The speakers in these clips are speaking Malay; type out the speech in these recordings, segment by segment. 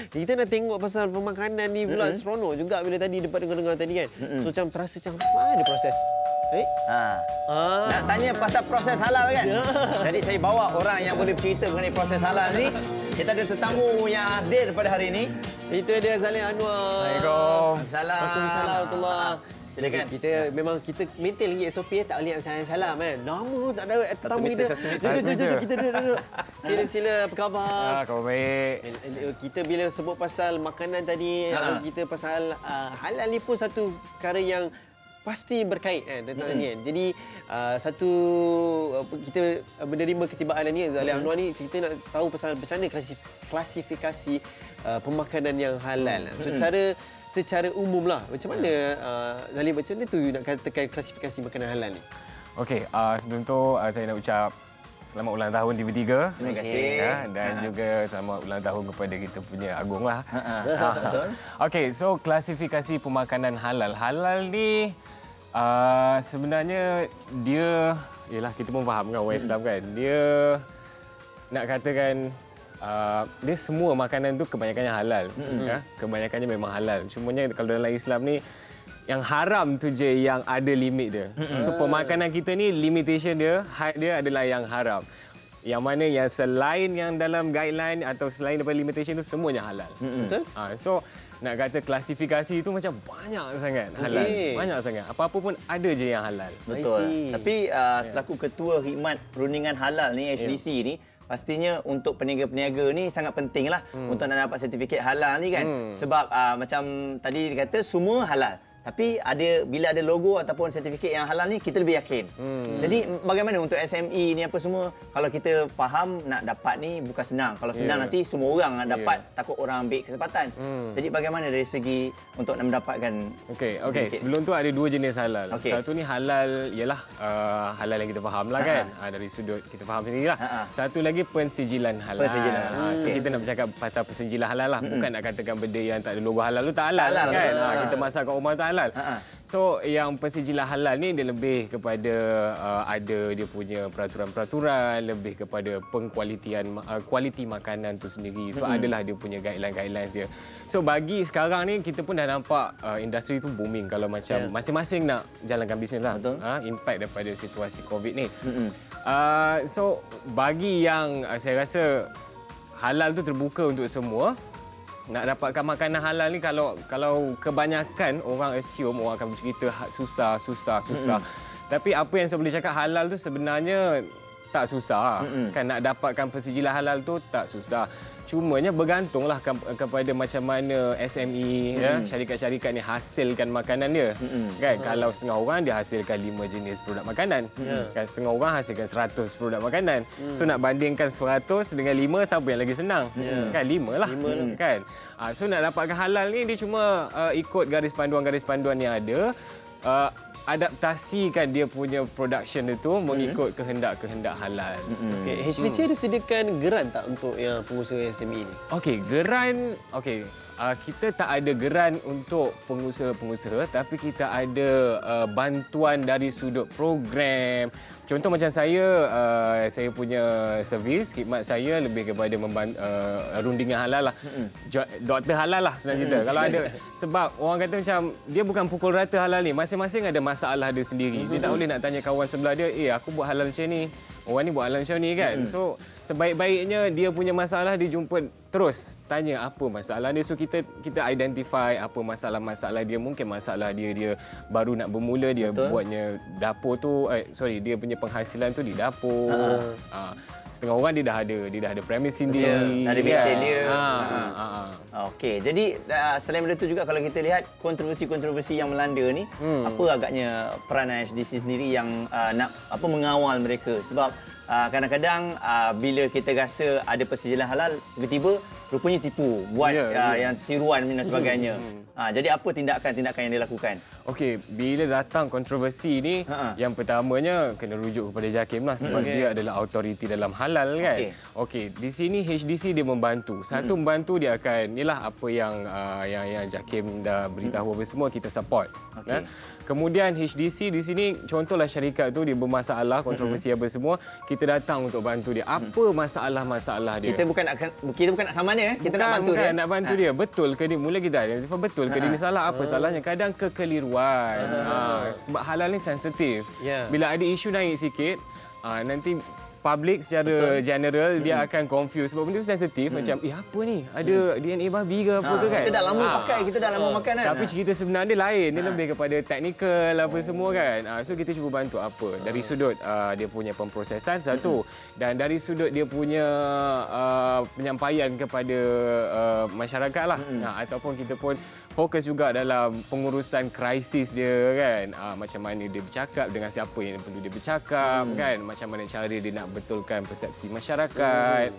Kita nak tengok pasal pemakanan ni pula seronok juga bila tadi dapat dengar tadi kan. So macam terasa macam mana ada proses. Nak tanya pasal proses halal kan? Jadi saya bawa orang yang boleh bercerita mengenai proses halal ni. Kita ada tetamu yang hadir pada hari ini. Itu dia Zalim Anwar. Assalamualaikum. Waalaikumsalam warahmatullahi. Silakan. Kita memang kita maintain lagi SOP tak boleh salam kan. Nama tak ada tetamu kita. Kita duduk. Sila apa khabar? Khabar baik. Kita bila sebut pasal makanan tadi, kita pasal halal ni pun satu perkara yang pasti berkait kan tentang ni kan. Jadi satu kita menerima ketibaan ni Zalim Anwar ni kita nak tahu pasal macam mana klasifikasi pemakanan yang halal. So secara umum lah macam mana Zalim macam mana tu nak katakan klasifikasi makanan halal ni? Okey, sebelum tu saya nak ucap selamat ulang tahun TV3. Terima kasih. Dan juga selamat ulang tahun kepada kita punya Agong lah. Betul. Okey, so klasifikasi pemakanan halal. Halal ni sebenarnya dia, yelah kita pun faham kan orang Islam kan. Dia nak katakan dia semua makanan tu kebanyakannya halal. Kebanyakannya memang halal. Cumanya kalau dalam Islam ni yang haram tu je yang ada limit dia. So pemakanan kita ni limitation dia, had dia adalah yang haram. Yang mana yang selain yang dalam guideline atau selain daripada limitation tu semuanya halal. Betul? So nak kata klasifikasi itu macam banyak sangat halal. Banyak sangat. Apa-apa pun ada je yang halal. Betul. Tapi selaku ketua khidmat perundingan halal ni HDC ni, pastinya untuk peniaga-peniaga ni sangat pentinglah untuk nak dapat sertifikat halal ni kan. Sebab macam tadi dikata semua halal. Tapi bila ada logo ataupun sertifikat yang halal ni, kita lebih yakin. Jadi bagaimana untuk SME ni apa semua? Kalau kita faham nak dapat ni bukan senang. Kalau senang nanti semua orang nak dapat, takut orang ambil kesempatan. Jadi bagaimana dari segi untuk nak mendapatkan Okey. Sebelum tu ada dua jenis halal. Satu ni halal ialah halal yang kita faham lah kan. Dari sudut kita faham sendirilah. Satu lagi pensijilan halal. So kita nak bercakap pasal pensijilan halal lah. Bukan nak katakan benda yang tak ada logo halal tu tak halal kan. Kita masak kat rumah tak halal. So yang pensijilan halal ni dia lebih kepada ada dia punya peraturan-peraturan, lebih kepada pengkualitian kualiti makanan tu sendiri. So adalah dia punya guidelines dia. So bagi sekarang ni kita pun dah nampak industri tu booming kalau macam masing-masing nak jalankan bisnes lah. Impact daripada situasi COVID ni. So bagi yang saya rasa halal tu terbuka untuk semua. Nak dapatkan makanan halal ni kalau kebanyakan orang assume orang akan bercerita susah. Tapi apa yang saya boleh cakap halal tu sebenarnya tak susah. Kan nak dapatkan pensijilan halal tu tak susah. Cumanya bergantunglah kepada macam mana SME syarikat-syarikat ni hasilkan makanan dia. Kan kalau setengah orang dia hasilkan 5 jenis produk makanan. Kan setengah orang hasilkan 100 produk makanan. So nak bandingkan 100 dengan 5 siapa yang lagi senang? Kan 5 lah. Kan. So nak dapatkan halal ni dia cuma ikut garis panduan yang ada. Adaptasikan dia punya production itu mengikut kehendak-kehendak halal. HDC ada sediakan geran tak untuk yang pengusaha SME ni? Geran kita tak ada geran untuk pengusaha-pengusaha tapi kita ada bantuan dari sudut program. Contoh macam saya punya servis, khidmat saya lebih kepada rundingan halal lah. Doktor halal lah senang cerita. Kalau ada, sebab orang kata macam, dia bukan pukul rata halal ni. Masing-masing ada masalah dia sendiri. Dia tak boleh nak tanya kawan sebelah dia, aku buat halal macam ni. Orang ni buat halal macam ni kan. So, sebaik-baiknya dia punya masalah, dia jumpa terus tanya apa masalah dia. So, kita identify apa masalah-masalah dia. Mungkin masalah dia baru nak bermula, dia buatnya dapur tu, dia punya penghasilan tu di dapur. Setengah orang dia dah ada premis sendiri. Ada mesin dia. Okey, jadi selain benda tu juga kalau kita lihat kontroversi-kontroversi yang melanda ni, apa agaknya peranan HDC sendiri yang nak mengawal mereka? Sebab kadang-kadang bila kita rasa ada pensijilan halal, tiba-tiba rupanya tipu, buat yang tiruan dan sebagainya. Jadi apa tindakan-tindakan yang dilakukan? Okey, bila datang kontroversi ni, yang pertamanya kena rujuk kepada JAKIM lah sebab dia adalah autoriti dalam halal kan. Okey, di sini HDC dia membantu. Satu membantu dia akan apa yang JAKIM dah beritahu apa semua kita support. Kemudian HDC di sini contohlah syarikat tu dia bermasalah kontroversi apa semua, kita kita datang untuk bantu dia. Apa masalah-masalah dia? Kita bukan nak sama dia, kita nak bantu dia. Nak bantu dia. Betul ke dia? Mula kita betul ke dia ni salah? Apa salahnya? Kadang kekeliruan. Sebab halal ni sensitif. Bila ada isu naik sikit, nanti public secara general dia akan confuse sebab benda tu sensitif macam apa ni, ada DNA babi ke apa ke kan, kita dah lama pakai, kita dah lama makan kan, tapi cerita sebenar dia lain, dia lebih kepada teknikal apa semua kan. So kita cuba bantu apa dari sudut dia punya pemprosesan satu, dan dari sudut dia punya penyampaian kepada masyarakat lah, ataupun kita pun fokus juga dalam pengurusan krisis dia kan, macam mana dia bercakap, dengan siapa yang perlu dia bercakap kan, macam mana cara dia nak betulkan persepsi masyarakat.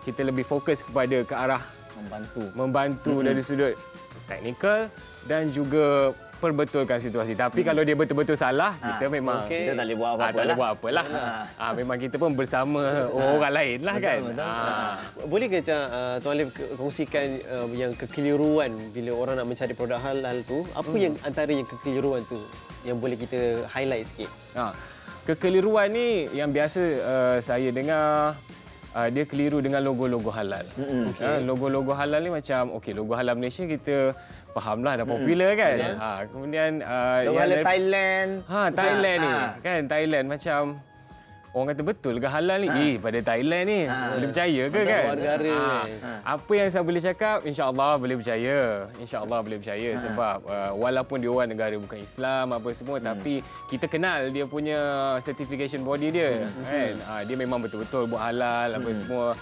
Kita lebih fokus kepada ke arah membantu dari sudut teknikal dan juga perbetulkan situasi. Tapi kalau dia betul-betul salah, kita memang kita tak boleh buat apa-apa. Tak boleh buat apalah. Memang kita pun bersama orang lain lah kan. Boleh ke Tuan Alif kongsikan yang kekeliruan bila orang nak mencari produk halal tu? Apa yang antara yang kekeliruan tu yang boleh kita highlight sikit? Kekeliruan ni yang biasa saya dengar, dia keliru dengan logo-logo halal. Logo-logo halal ni macam, logo halal Malaysia kita fahamlah dah popular kan. Kemudian logo halal Thailand. Thailand ni kan, Thailand macam orang kata betul ke halal ni? Pada Thailand ni boleh percaya ke kan? Apa yang saya boleh cakap, insya-Allah boleh percaya. Insya-Allah boleh percaya sebab walaupun dia orang negara bukan Islam apa semua, tapi kita kenal dia punya certification body dia kan. Dia memang betul-betul buat halal apa semua.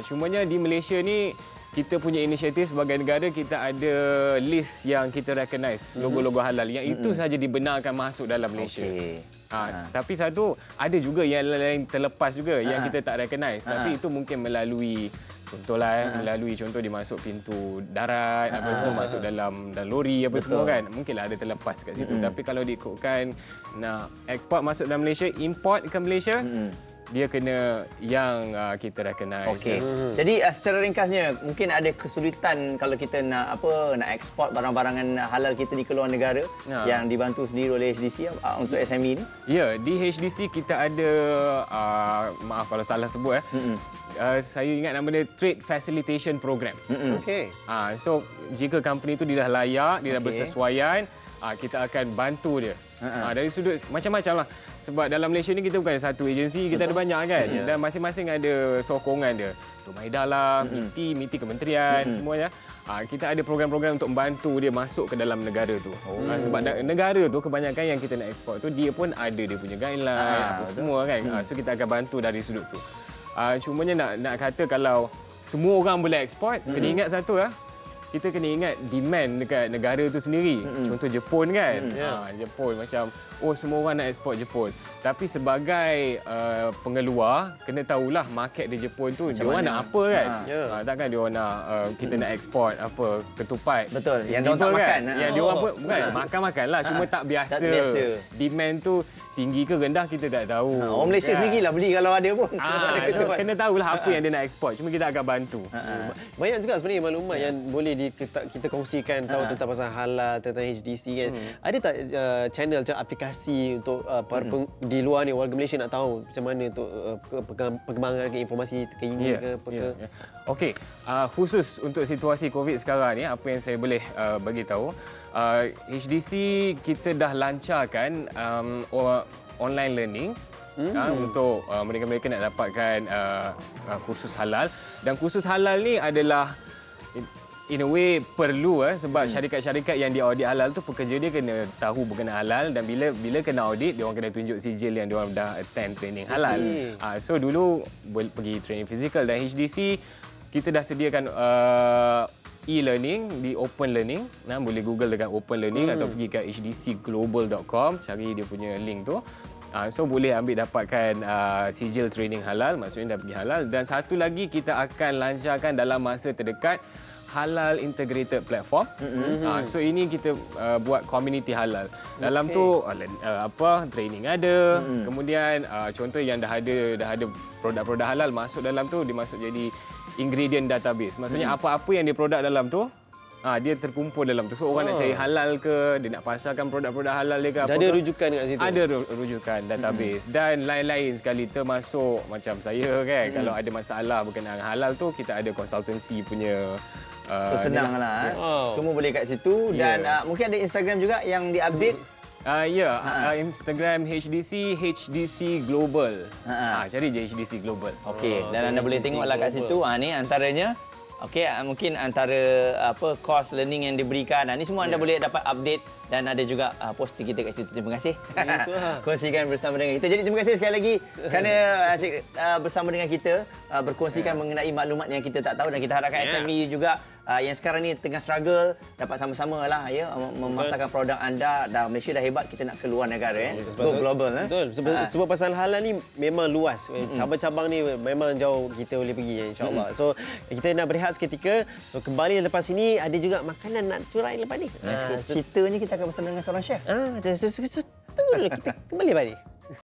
Cumanya di Malaysia ni kita punya inisiatif sebagai negara, kita ada list yang kita recognize logo-logo halal yang itu saja dibenarkan masuk dalam Malaysia. Tapi satu, ada juga yang lain terlepas juga yang kita tak recognize. Tapi itu mungkin melalui contohlah melalui contoh dia masuk pintu darat apa semua, masuk dalam lori apa semua kan. Mungkinlah ada terlepas kat situ. Tapi kalau diikutkan nak ekspor masuk dalam Malaysia, import ke Malaysia, dia kena yang kita recognize. Jadi secara ringkasnya, mungkin ada kesulitan kalau kita nak ekspor barang-barangan halal kita di keluar negara yang dibantu sendiri oleh HDC untuk SME ni? Ya, di HDC kita ada maaf kalau salah sebut saya ingat nama dia Trade Facilitation Program. So jika company tu dia dah layak, dia dah bersesuaian, kita akan bantu dia. Dari sudut macam-macam lah. Sebab dalam Malaysia ni kita bukan satu agensi, kita ada banyak kan. Dan masing-masing ada sokongan dia. Tu Maida lah, MITI kementerian, semuanya. Kita ada program-program untuk membantu dia masuk ke dalam negara tu. Sebab negara tu kebanyakan yang kita nak ekspor tu, dia pun ada dia punya guideline, apa semua kan. So kita akan bantu dari sudut tu. Cumanya nak kata kalau semua orang boleh ekspor, kena ingat satu kita kena ingat demand dekat negara tu sendiri. Contoh Jepun kan. Jepun macam semua orang nak ekspor Jepun. Tapi sebagai pengeluar, kena tahulah market di Jepun tu dia orang nak apa kan. Takkan dia orang nak kita nak ekspor apa ketupat. Betul. Yang dia orang tak makan. Yang dia orang pun bukan makan-makanlah, cuma tak biasa. Demand tu tinggi ke rendah kita tak tahu. Orang Malaysia sendirilah beli kalau ada pun. Kena tahulah apa yang dia nak ekspor. Cuma kita akan bantu. Banyak juga sebenarnya maklumat yang boleh kita kongsikan, tahu tentang pasal halal, tentang HDC kan. Ada tak channel macam aplikasi untuk para di luar ni, warga Malaysia nak tahu macam mana untuk perkembangan informasi terkini ke apa ke? Okey, khusus untuk situasi COVID sekarang ni, apa yang saya boleh bagi tahu, HDC kita dah lancarkan online learning untuk mereka-mereka nak dapatkan kursus halal. Dan kursus halal ni adalah in a way perlu sebab syarikat-syarikat yang dia audit halal tu, pekerja dia kena tahu berkenaan halal, dan bila kena audit dia orang kena tunjuk sijil yang dia orang dah attend training halal. So dulu pergi training fizikal, dan HDC kita dah sediakan e-learning di Open Learning. Boleh Google dekat Open Learning atau pergi kat hdcglobal.com, cari dia punya link tu. So boleh dapatkan sijil training halal, maksudnya dah pergi halal. Dan satu lagi kita akan lancarkan dalam masa terdekat, Halal Integrated Platform. So ini kita buat community halal. Dalam tu training ada. Kemudian contoh yang dah ada produk-produk halal masuk dalam tu, dia masuk jadi ingredient database. Maksudnya apa-apa yang dia produk dalam tu, dia terkumpul dalam tu. So orang nak cari halal ke, dia nak pasarkan produk-produk halal dia ke apa. Ada rujukan kat situ. Ada rujukan database dan lain-lain sekali termasuk macam saya kan. Kalau ada masalah berkenaan halal tu, kita ada konsultansi punya senang lah. Semua boleh kat situ dan mungkin ada Instagram juga yang diupdate. Instagram HDC Global. Cari je HDC Global. Okey, dan anda boleh tengoklah kat situ. Ni antaranya. Okey, mungkin antara course learning yang diberikan. Ni semua anda boleh dapat update dan ada juga poster kita kat situ. Terima kasih. Kongsikan bersama dengan kita. Jadi terima kasih sekali lagi kerana bersama dengan kita berkongsikan mengenai maklumat yang kita tak tahu dan kita harapkan SME juga yang sekarang ni tengah struggle dapat sama-sama lah memasarkan produk anda. Dah Malaysia dah hebat, kita nak keluar negara go global. Betul. Sebab pasal halal ni memang luas. Cabang-cabang ni memang jauh kita boleh pergi insya-Allah. So kita nak berehat seketika. So kembali lepas ini ada juga makanan nak curai lepas ni. Ceritanya kita akan bersama dengan seorang chef. Betul. Kita kembali balik.